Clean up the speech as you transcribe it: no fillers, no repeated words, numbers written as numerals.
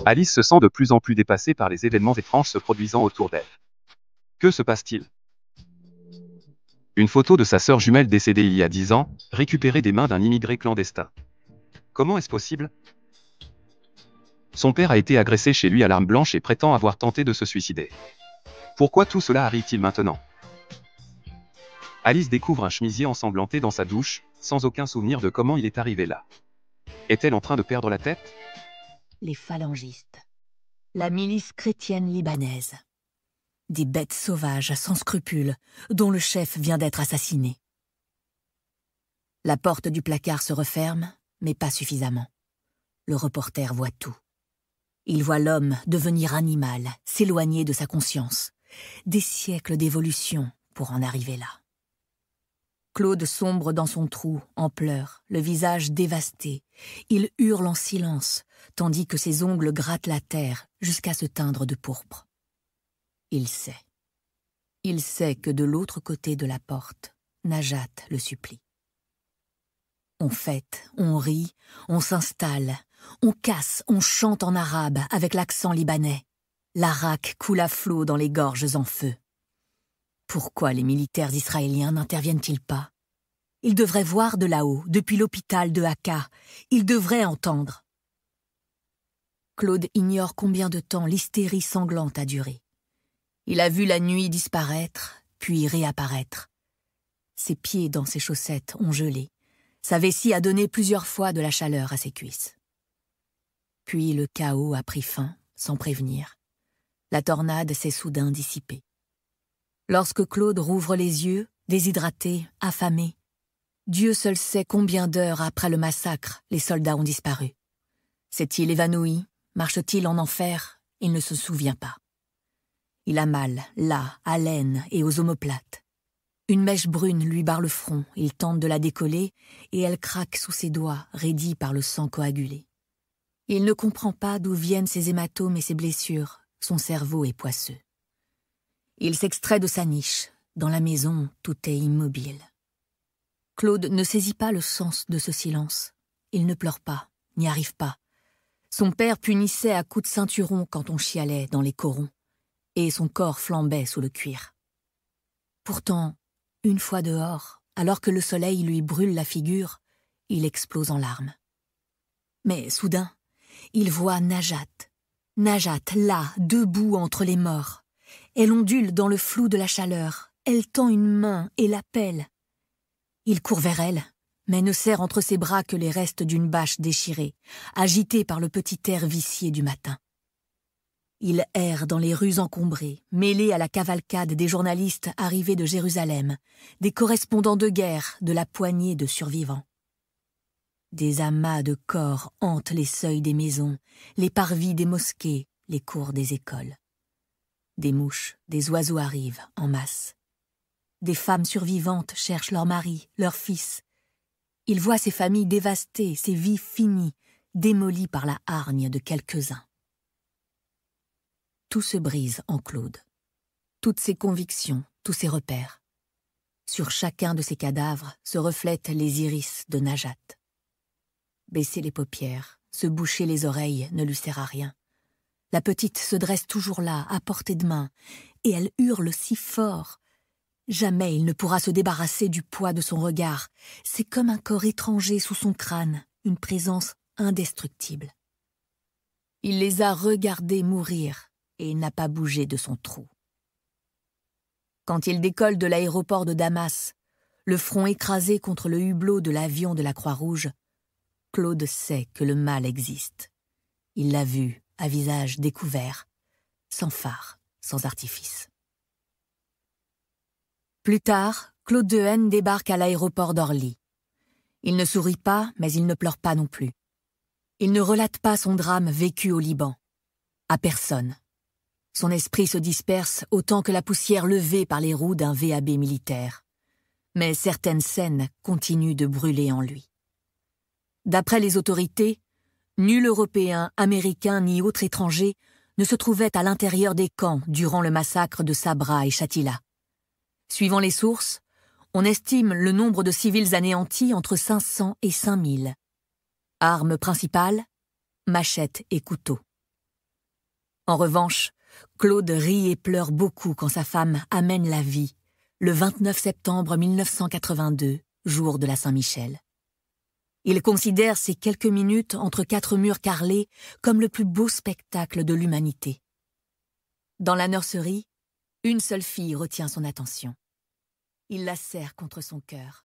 Alice se sent de plus en plus dépassée par les événements étranges se produisant autour d'elle. Que se passe-t-il? Une photo de sa sœur jumelle décédée il y a 10 ans, récupérée des mains d'un immigré clandestin. Comment est-ce possible? Son père a été agressé chez lui à l'arme blanche et prétend avoir tenté de se suicider. Pourquoi tout cela arrive-t-il maintenant? Alice découvre un chemisier ensanglanté dans sa douche, sans aucun souvenir de comment il est arrivé là. Est-elle en train de perdre la tête? Les phalangistes. La milice chrétienne libanaise. Des bêtes sauvages sans scrupules, dont le chef vient d'être assassiné. La porte du placard se referme, mais pas suffisamment. Le reporter voit tout. Il voit l'homme devenir animal, s'éloigner de sa conscience. Des siècles d'évolution pour en arriver là. Claude sombre dans son trou, en pleurs, le visage dévasté. Il hurle en silence, tandis que ses ongles grattent la terre jusqu'à se teindre de pourpre. Il sait. Il sait que de l'autre côté de la porte, Najat le supplie. On fête, on rit, on s'installe, on casse, on chante en arabe avec l'accent libanais. L'Arak coule à flot dans les gorges en feu. Pourquoi les militaires israéliens n'interviennent-ils pas? Ils devraient voir de là-haut, depuis l'hôpital de Haka. Ils devraient entendre. Claude ignore combien de temps l'hystérie sanglante a duré. Il a vu la nuit disparaître, puis réapparaître. Ses pieds dans ses chaussettes ont gelé. Sa vessie a donné plusieurs fois de la chaleur à ses cuisses. Puis le chaos a pris fin, sans prévenir. La tornade s'est soudain dissipée. Lorsque Claude rouvre les yeux, déshydraté, affamé, Dieu seul sait combien d'heures après le massacre les soldats ont disparu. S'est-il évanoui? Marche-t-il en enfer? Il ne se souvient pas. Il a mal, là, à l'aine et aux omoplates. Une mèche brune lui barre le front, il tente de la décoller et elle craque sous ses doigts, raidie par le sang coagulé. Il ne comprend pas d'où viennent ses hématomes et ses blessures, son cerveau est poisseux. Il s'extrait de sa niche, dans la maison, tout est immobile. Claude ne saisit pas le sens de ce silence. Il ne pleure pas, n'y arrive pas. Son père punissait à coups de ceinturon quand on chialait dans les corons, et son corps flambait sous le cuir. Pourtant, une fois dehors, alors que le soleil lui brûle la figure, il explose en larmes. Mais soudain, il voit Najat. Najat, là, debout entre les morts. Elle ondule dans le flou de la chaleur. Elle tend une main et l'appelle. Il court vers elle, mais ne serre entre ses bras que les restes d'une bâche déchirée, agitée par le petit air vicié du matin. Il erre dans les rues encombrées, mêlé à la cavalcade des journalistes arrivés de Jérusalem, des correspondants de guerre, de la poignée de survivants. Des amas de corps hantent les seuils des maisons, les parvis des mosquées, les cours des écoles. Des mouches, des oiseaux arrivent en masse. Des femmes survivantes cherchent leurs maris, leurs fils. Il voit ces familles dévastées, ces vies finies, démolies par la hargne de quelques-uns. Tout se brise en Claude. Toutes ses convictions, tous ses repères. Sur chacun de ces cadavres se reflètent les iris de Najat. Baisser les paupières, se boucher les oreilles ne lui sert à rien. La petite se dresse toujours là, à portée de main, et elle hurle si fort. Jamais il ne pourra se débarrasser du poids de son regard. C'est comme un corps étranger sous son crâne, une présence indestructible. Il les a regardés mourir et n'a pas bougé de son trou. Quand il décolle de l'aéroport de Damas, le front écrasé contre le hublot de l'avion de la Croix-Rouge, Claude sait que le mal existe. Il l'a vu, à visage découvert, sans phare, sans artifice. Plus tard, Claude Dehaene débarque à l'aéroport d'Orly. Il ne sourit pas, mais il ne pleure pas non plus. Il ne relate pas son drame vécu au Liban. À personne. Son esprit se disperse autant que la poussière levée par les roues d'un VAB militaire. Mais certaines scènes continuent de brûler en lui. D'après les autorités, nul Européen, Américain ni autre étranger ne se trouvait à l'intérieur des camps durant le massacre de Sabra et Shatila. Suivant les sources, on estime le nombre de civils anéantis entre 500 et 5000. Armes principales, machettes et couteaux. En revanche, Claude rit et pleure beaucoup quand sa femme amène la vie, le 29 septembre 1982, jour de la Saint-Michel. Il considère ces quelques minutes entre quatre murs carrelés comme le plus beau spectacle de l'humanité. Dans la nurserie, une seule fille retient son attention. Il la serre contre son cœur.